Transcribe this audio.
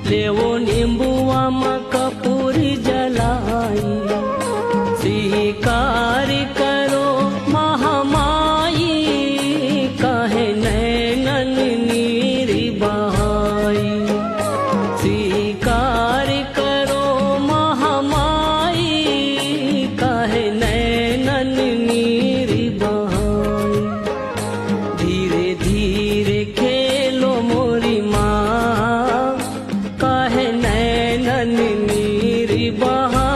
लेवो नींबुआમાં કપૂરી જલાઈ સ્વીકાર કરો મહામાઈ કહે નૈનન નીર બહાઈ સ્વીકાર કરો મહામાઈ કહે નૈનન નીર બહાઈ ધીરે ધીરે ખેલો મોરી માં कहे नैनन नीर बहा